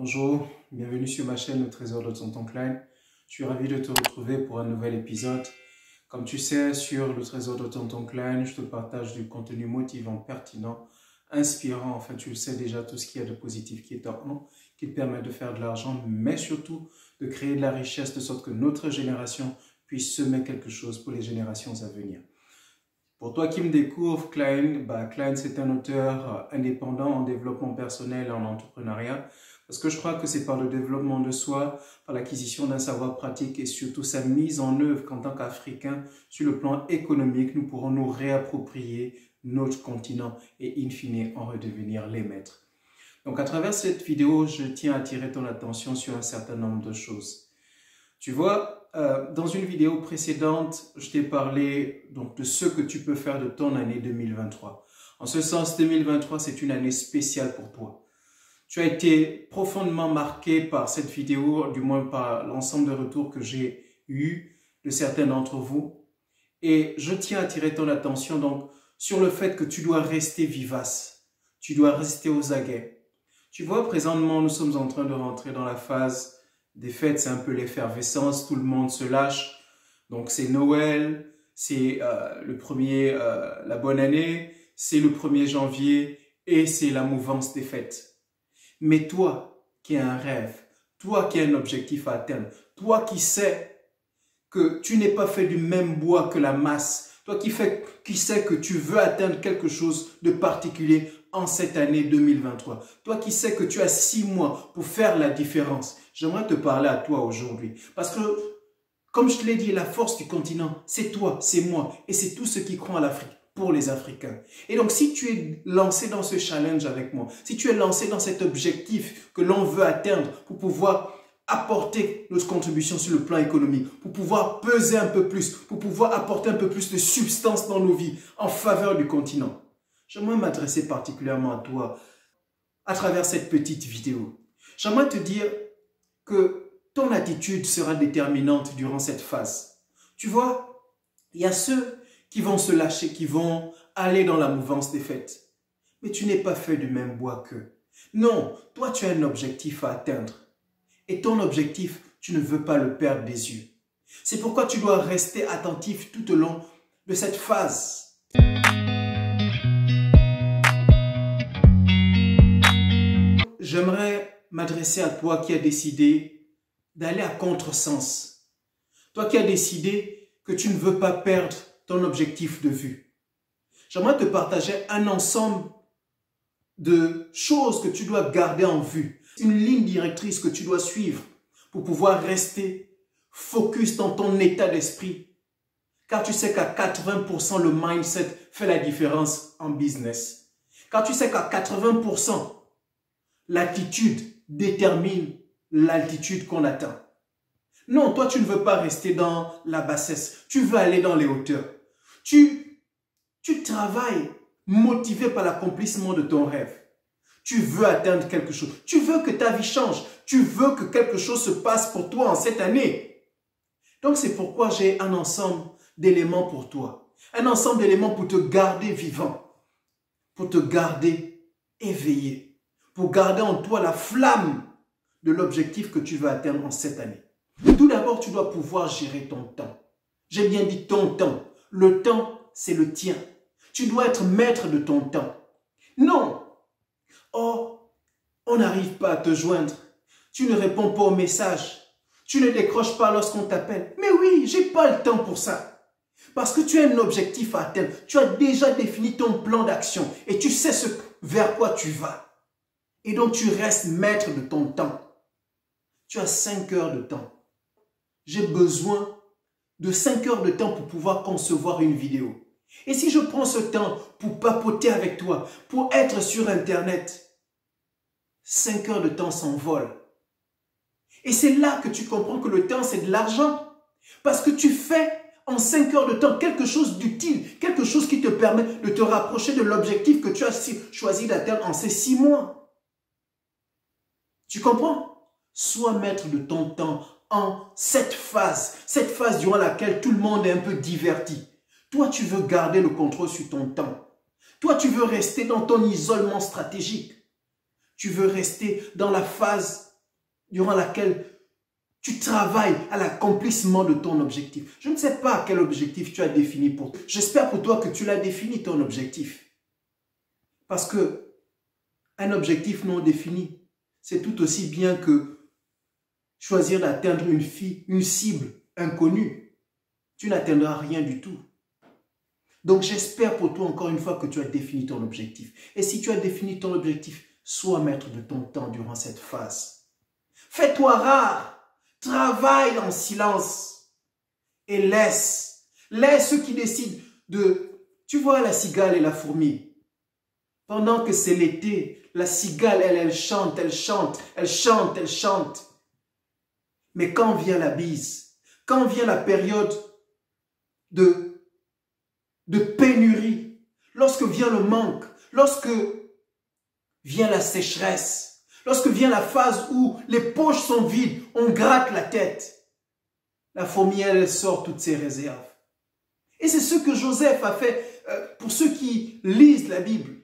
Bonjour, bienvenue sur ma chaîne Le Trésor de Tonton Klein. Je suis ravi de te retrouver pour un nouvel épisode. Comme tu sais, sur Le Trésor de Tonton Klein, je te partage du contenu motivant, pertinent, inspirant. Enfin, tu le sais déjà, tout ce qu'il y a de positif qui est en nous, qui te permet de faire de l'argent, mais surtout de créer de la richesse de sorte que notre génération puisse semer quelque chose pour les générations à venir. Pour toi qui me découvres, Klein, Klein c'est un auteur indépendant en développement personnel et en entrepreneuriat. Parce que je crois que c'est par le développement de soi, par l'acquisition d'un savoir pratique et surtout sa mise en œuvre qu'en tant qu'Africains, sur le plan économique, nous pourrons nous réapproprier notre continent et in fine en redevenir les maîtres. Donc à travers cette vidéo, je tiens à attirer ton attention sur un certain nombre de choses. Tu vois, dans une vidéo précédente, je t'ai parlé donc de ce que tu peux faire de ton année 2023. En ce sens, 2023, c'est une année spéciale pour toi. Tu as été profondément marqué par cette vidéo, du moins par l'ensemble de retours que j'ai eus de certains d'entre vous. Et je tiens à attirer ton attention donc sur le fait que tu dois rester vivace. Tu dois rester aux aguets. Tu vois, présentement, nous sommes en train de rentrer dans la phase des fêtes. C'est un peu l'effervescence, tout le monde se lâche. Donc c'est Noël, c'est la bonne année, c'est le 1er janvier et c'est la mouvance des fêtes. Mais toi qui as un rêve, toi qui as un objectif à atteindre, toi qui sais que tu n'es pas fait du même bois que la masse, toi qui sais que tu veux atteindre quelque chose de particulier en cette année 2023, toi qui sais que tu as 6 mois pour faire la différence, j'aimerais te parler à toi aujourd'hui. Parce que, comme je te l'ai dit, la force du continent, c'est toi, c'est moi et c'est tous ceux qui croient en l'Afrique. Pour les Africains. Et donc, si tu es lancé dans ce challenge avec moi, si tu es lancé dans cet objectif que l'on veut atteindre pour pouvoir apporter notre contribution sur le plan économique, pour pouvoir peser un peu plus, pour pouvoir apporter un peu plus de substance dans nos vies en faveur du continent, j'aimerais m'adresser particulièrement à toi à travers cette petite vidéo. J'aimerais te dire que ton attitude sera déterminante durant cette phase. Tu vois, il y a ceux qui vont se lâcher, qui vont aller dans la mouvance des fêtes. Mais tu n'es pas fait du même bois qu'eux. Non, toi tu as un objectif à atteindre. Et ton objectif, tu ne veux pas le perdre des yeux. C'est pourquoi tu dois rester attentif tout au long de cette phase. J'aimerais m'adresser à toi qui as décidé d'aller à contresens. Toi qui as décidé que tu ne veux pas perdre ton objectif de vue. J'aimerais te partager un ensemble de choses que tu dois garder en vue. Une ligne directrice que tu dois suivre pour pouvoir rester focus dans ton état d'esprit. Car tu sais qu'à 80%, le mindset fait la différence en business. Car tu sais qu'à 80%, l'attitude détermine l'altitude qu'on atteint. Non, toi, tu ne veux pas rester dans la bassesse. Tu veux aller dans les hauteurs. Tu travailles motivé par l'accomplissement de ton rêve. Tu veux atteindre quelque chose. Tu veux que ta vie change. Tu veux que quelque chose se passe pour toi en cette année. Donc, c'est pourquoi j'ai un ensemble d'éléments pour toi. Un ensemble d'éléments pour te garder vivant. Pour te garder éveillé. Pour garder en toi la flamme de l'objectif que tu veux atteindre en cette année. Tout d'abord, tu dois pouvoir gérer ton temps. J'ai bien dit ton temps. Le temps, c'est le tien. Tu dois être maître de ton temps. Non. Oh, on n'arrive pas à te joindre. Tu ne réponds pas aux messages. Tu ne décroches pas lorsqu'on t'appelle. Mais oui, j'ai pas le temps pour ça. Parce que tu as un objectif à atteindre. Tu as déjà défini ton plan d'action et tu sais vers quoi tu vas. Et donc, tu restes maître de ton temps. Tu as 5 heures de temps. J'ai besoin de 5 heures de temps pour pouvoir concevoir une vidéo. Et si je prends ce temps pour papoter avec toi, pour être sur Internet, 5 heures de temps s'envolent. Et c'est là que tu comprends que le temps, c'est de l'argent. Parce que tu fais en 5 heures de temps quelque chose d'utile, quelque chose qui te permet de te rapprocher de l'objectif que tu as choisi d'atteindre en ces 6 mois. Tu comprends? Sois maître de ton temps en cette phase durant laquelle tout le monde est un peu diverti. Toi, tu veux garder le contrôle sur ton temps. Toi, tu veux rester dans ton isolement stratégique. Tu veux rester dans la phase durant laquelle tu travailles à l'accomplissement de ton objectif. Je ne sais pas quel objectif tu as défini pour toi. J'espère pour toi que tu l'as défini, ton objectif. Parce que un objectif non défini, c'est tout aussi bien que choisir d'atteindre une cible inconnue. Tu n'atteindras rien du tout. Donc j'espère pour toi encore une fois que tu as défini ton objectif. Et si tu as défini ton objectif, sois maître de ton temps durant cette phase. Fais-toi rare. Travaille en silence et laisse ceux qui décident de... Tu vois la cigale et la fourmi. Pendant que c'est l'été, la cigale, elle chante, elle chante, elle chante, elle chante. Mais quand vient la bise, quand vient la période de pénurie, lorsque vient le manque, lorsque vient la sécheresse, lorsque vient la phase où les poches sont vides, on gratte la tête. La fourmi, elle sort toutes ses réserves. Et c'est ce que Joseph a fait pour ceux qui lisent la Bible.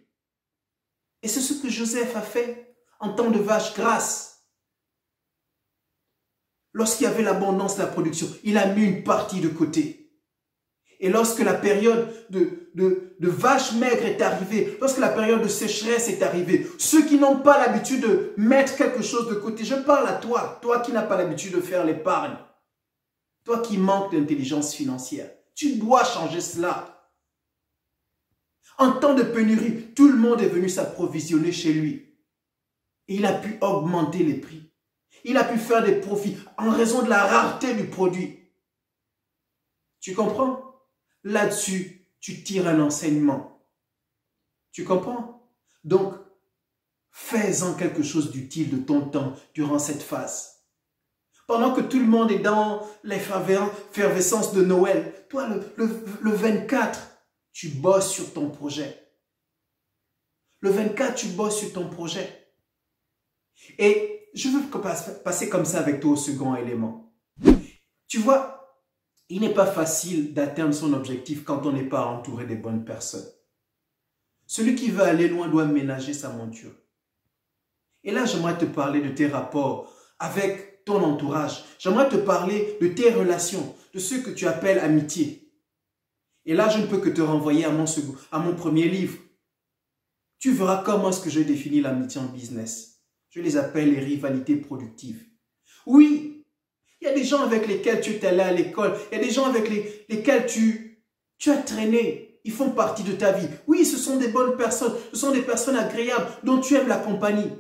Et c'est ce que Joseph a fait en temps de vaches grasses. Lorsqu'il y avait l'abondance de la production, il a mis une partie de côté. Et lorsque la période de vaches maigres est arrivée, lorsque la période de sécheresse est arrivée, ceux qui n'ont pas l'habitude de mettre quelque chose de côté, je parle à toi, toi qui n'as pas l'habitude de faire l'épargne, toi qui manques d'intelligence financière, tu dois changer cela. En temps de pénurie, tout le monde est venu s'approvisionner chez lui. Et il a pu augmenter les prix. Il a pu faire des profits en raison de la rareté du produit. Tu comprends? Là-dessus, tu tires un enseignement. Tu comprends? Donc, fais-en quelque chose d'utile de ton temps durant cette phase. Pendant que tout le monde est dans l'effervescence de Noël, toi, le 24, tu bosses sur ton projet. Le 24, tu bosses sur ton projet. Et je veux passer comme ça avec toi au second élément. Tu vois, il n'est pas facile d'atteindre son objectif quand on n'est pas entouré des bonnes personnes. Celui qui veut aller loin doit ménager sa monture. Et là, j'aimerais te parler de tes rapports avec ton entourage. J'aimerais te parler de tes relations, de ce que tu appelles amitié. Et là, je ne peux que te renvoyer à mon premier livre. Tu verras comment est-ce que je définis l'amitié en business. Je les appelle les rivalités productives. Oui, il y a des gens avec lesquels tu es allé à l'école. Il y a des gens avec lesquels tu as traîné. Ils font partie de ta vie. Oui, ce sont des bonnes personnes. Ce sont des personnes agréables dont tu aimes la compagnie.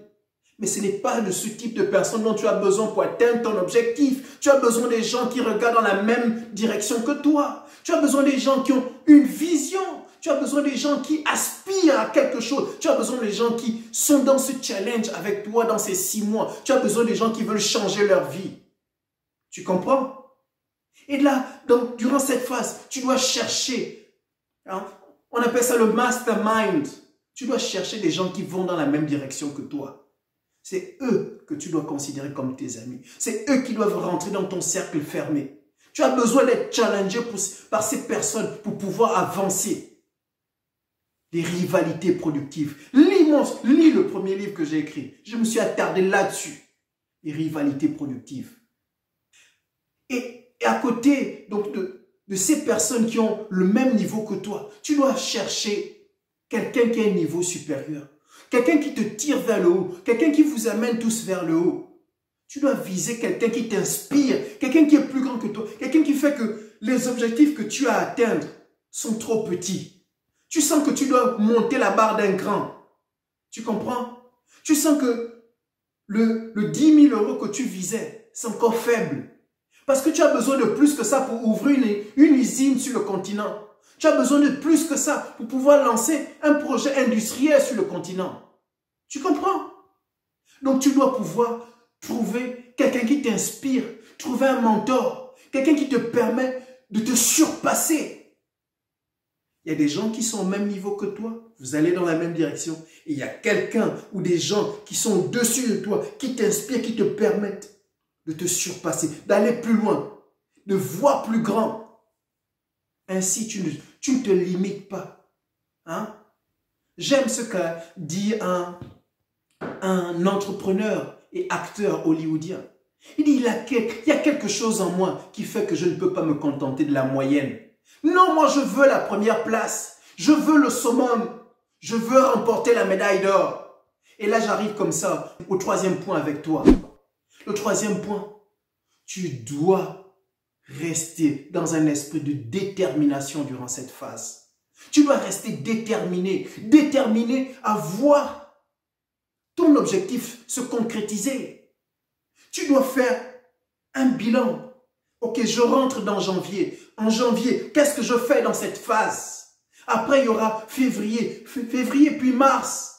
Mais ce n'est pas de ce type de personnes dont tu as besoin pour atteindre ton objectif. Tu as besoin des gens qui regardent dans la même direction que toi. Tu as besoin des gens qui ont une vision. Tu as besoin des gens qui aspirent à quelque chose. Tu as besoin des gens qui sont dans ce challenge avec toi dans ces 6 mois. Tu as besoin des gens qui veulent changer leur vie. Tu comprends? Et là, donc, durant cette phase, tu dois chercher. Hein, on appelle ça le mastermind. Tu dois chercher des gens qui vont dans la même direction que toi. C'est eux que tu dois considérer comme tes amis. C'est eux qui doivent rentrer dans ton cercle fermé. Tu as besoin d'être challengé par ces personnes pour pouvoir avancer. Les rivalités productives. Lis le premier livre que j'ai écrit. Je me suis attardé là-dessus. Les rivalités productives. Et à côté donc, de ces personnes qui ont le même niveau que toi, tu dois chercher quelqu'un qui a un niveau supérieur. Quelqu'un qui te tire vers le haut. Quelqu'un qui vous amène tous vers le haut. Tu dois viser quelqu'un qui t'inspire. Quelqu'un qui est plus grand que toi. Quelqu'un qui fait que les objectifs que tu as à atteindre sont trop petits. Tu sens que tu dois monter la barre d'un cran. Tu comprends? Tu sens que le 10 000 € que tu visais, c'est encore faible. Parce que tu as besoin de plus que ça pour ouvrir une usine sur le continent. Tu as besoin de plus que ça pour pouvoir lancer un projet industriel sur le continent. Tu comprends? Donc tu dois pouvoir trouver quelqu'un qui t'inspire, trouver un mentor, quelqu'un qui te permet de te surpasser. Il y a des gens qui sont au même niveau que toi, vous allez dans la même direction. Et il y a quelqu'un ou des gens qui sont au-dessus de toi, qui t'inspirent, qui te permettent de te surpasser, d'aller plus loin, de voir plus grand. Ainsi, tu ne te limites pas. Hein? J'aime ce qu'a dit un entrepreneur. et acteur hollywoodien. Il dit, il y a quelque chose en moi qui fait que je ne peux pas me contenter de la moyenne. Non, moi je veux la première place. Je veux le summum. Je veux remporter la médaille d'or. Et là, j'arrive comme ça au troisième point avec toi. Le troisième point, tu dois rester dans un esprit de détermination durant cette phase. Tu dois rester déterminé à voir ton objectif se concrétiser. Tu dois faire un bilan. Ok, je rentre dans janvier. En janvier, qu'est-ce que je fais dans cette phase? Après, il y aura février puis mars.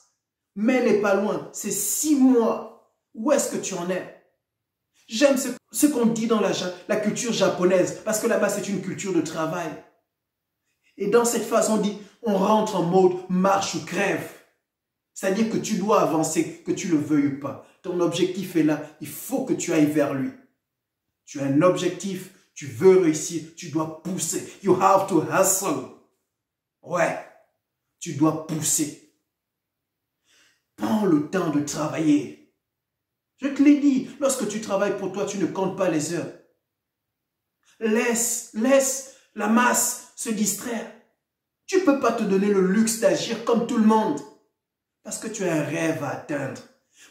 Mai n'est pas loin, c'est 6 mois. Où est-ce que tu en es? J'aime ce qu'on dit dans la culture japonaise, parce que là-bas, c'est une culture de travail. Et dans cette phase, on dit, on rentre en mode marche ou crève. C'est-à-dire que tu dois avancer, que tu le veuilles ou pas. Ton objectif est là, il faut que tu ailles vers lui. Tu as un objectif, tu veux réussir, tu dois pousser. You have to hustle. Ouais, tu dois pousser. Prends le temps de travailler. Je te l'ai dit, lorsque tu travailles pour toi, tu ne comptes pas les heures. Laisse la masse se distraire. Tu ne peux pas te donner le luxe d'agir comme tout le monde. Parce que tu as un rêve à atteindre.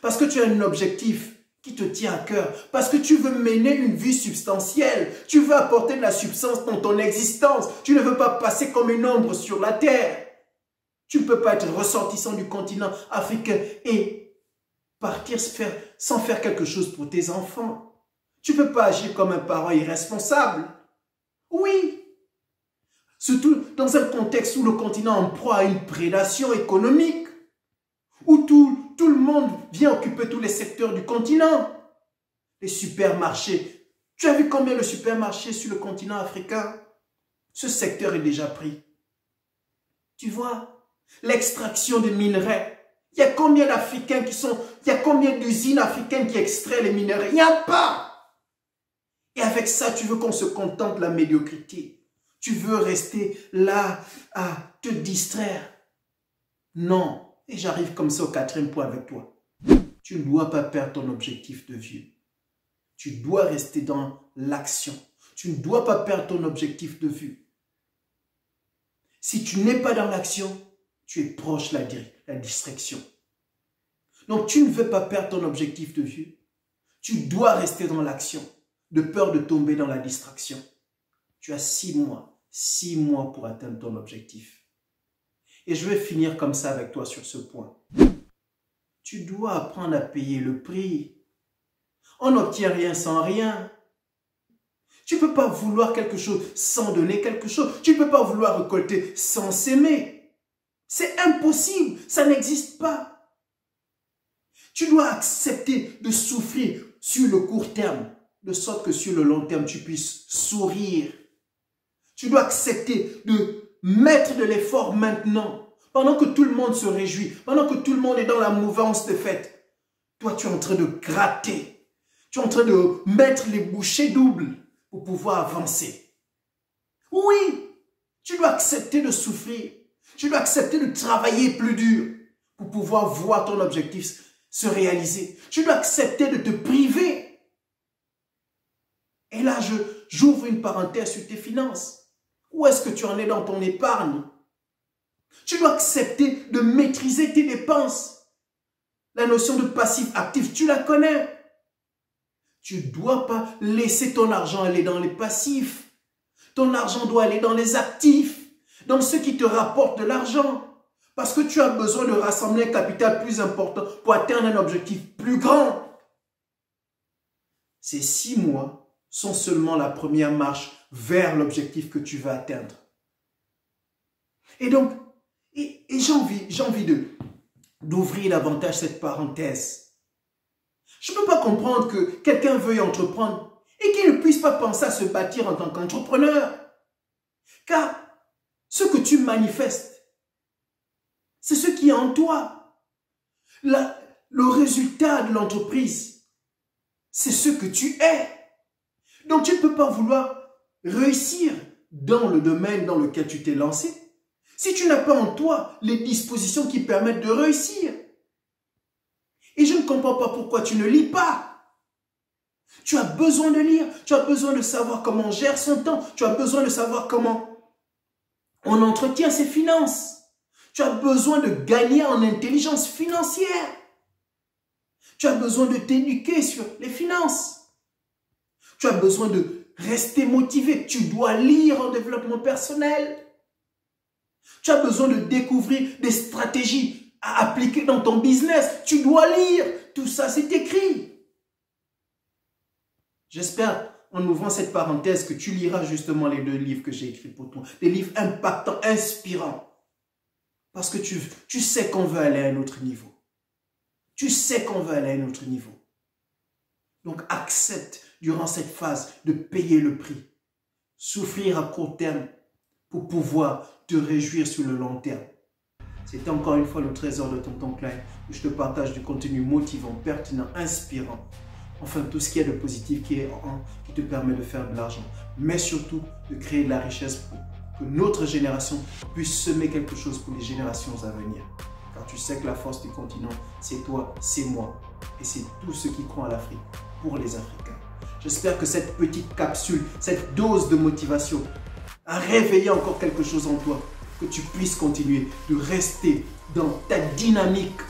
Parce que tu as un objectif qui te tient à cœur. Parce que tu veux mener une vie substantielle. Tu veux apporter de la substance dans ton existence. Tu ne veux pas passer comme une ombre sur la terre. Tu ne peux pas être ressortissant du continent africain et partir sans faire quelque chose pour tes enfants. Tu ne peux pas agir comme un parent irresponsable. Oui. Surtout dans un contexte où le continent en proie à une prédation économique. Où tout le monde vient occuper tous les secteurs du continent. Les supermarchés. Tu as vu combien de supermarchés sur le continent africain? Ce secteur est déjà pris. Tu vois, l'extraction de minerais. Il y a combien d'Africains il y a combien d'usines africaines qui extraient les minerais? Il n'y a pas. Et avec ça, tu veux qu'on se contente de la médiocrité. Tu veux rester là à te distraire. Non. Et j'arrive comme ça au quatrième point avec toi. Tu ne dois pas perdre ton objectif de vue. Tu dois rester dans l'action. Tu ne dois pas perdre ton objectif de vue. Si tu n'es pas dans l'action, tu es proche de la distraction. Donc tu ne veux pas perdre ton objectif de vue. Tu dois rester dans l'action, de peur de tomber dans la distraction. Tu as 6 mois pour atteindre ton objectif. Et je vais finir comme ça avec toi sur ce point. Tu dois apprendre à payer le prix. On n'obtient rien sans rien. Tu ne peux pas vouloir quelque chose sans donner quelque chose. Tu ne peux pas vouloir récolter sans s'aimer. C'est impossible, ça n'existe pas. Tu dois accepter de souffrir sur le court terme, de sorte que sur le long terme, tu puisses sourire. Tu dois accepter de mettre de l'effort maintenant, pendant que tout le monde se réjouit, pendant que tout le monde est dans la mouvance de fête. Toi, tu es en train de gratter. Tu es en train de mettre les bouchées doubles pour pouvoir avancer. Oui, tu dois accepter de souffrir. Tu dois accepter de travailler plus dur pour pouvoir voir ton objectif se réaliser. Tu dois accepter de te priver. Et là, j'ouvre une parenthèse sur tes finances. Où est-ce que tu en es dans ton épargne? Tu dois accepter de maîtriser tes dépenses. La notion de passif-actif, tu la connais. Tu ne dois pas laisser ton argent aller dans les passifs. Ton argent doit aller dans les actifs, dans ce qui te rapporte de l'argent. Parce que tu as besoin de rassembler un capital plus important pour atteindre un objectif plus grand. Ces 6 mois sont seulement la première marche vers l'objectif que tu vas atteindre. Et donc, j'ai envie d'ouvrir davantage cette parenthèse. Je ne peux pas comprendre que quelqu'un veuille entreprendre et qu'il ne puisse pas penser à se bâtir en tant qu'entrepreneur. Car ce que tu manifestes, c'est ce qui est en toi. Le résultat de l'entreprise, c'est ce que tu es. Donc tu ne peux pas vouloir réussir dans le domaine dans lequel tu t'es lancé si tu n'as pas en toi les dispositions qui permettent de réussir. Et je ne comprends pas pourquoi tu ne lis pas. Tu as besoin de lire, tu as besoin de savoir comment on gère son temps, tu as besoin de savoir comment on entretient ses finances. Tu as besoin de gagner en intelligence financière. Tu as besoin de t'éduquer sur les finances. Tu as besoin de rester motivé. Tu dois lire en développement personnel. Tu as besoin de découvrir des stratégies à appliquer dans ton business. Tu dois lire. Tout ça, c'est écrit. J'espère, en ouvrant cette parenthèse, que tu liras justement les 2 livres que j'ai écrits pour toi. Des livres impactants, inspirants. Parce que tu sais qu'on veut aller à un autre niveau. Tu sais qu'on veut aller à un autre niveau. Donc accepte durant cette phase de payer le prix. Souffrir à court terme pour pouvoir te réjouir sur le long terme. C'était encore une fois le trésor de Tonton Klein, où je te partage du contenu motivant, pertinent, inspirant. Enfin, tout ce qui est de positif qui te permet de faire de l'argent. Mais surtout, de créer de la richesse pour que notre génération puisse semer quelque chose pour les générations à venir. Car tu sais que la force du continent, c'est toi, c'est moi. Et c'est tous ceux qui croient à l'Afrique, pour les Africains. J'espère que cette petite capsule, cette dose de motivation a réveillé encore quelque chose en toi. Que tu puisses continuer de rester dans ta dynamique.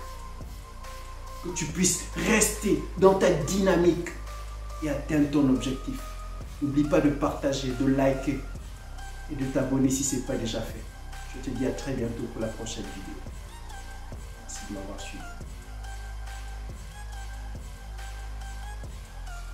Que tu puisses rester dans ta dynamique et atteindre ton objectif. N'oublie pas de partager, de liker et de t'abonner si ce n'est pas déjà fait. Je te dis à très bientôt pour la prochaine vidéo. Merci de m'avoir suivi.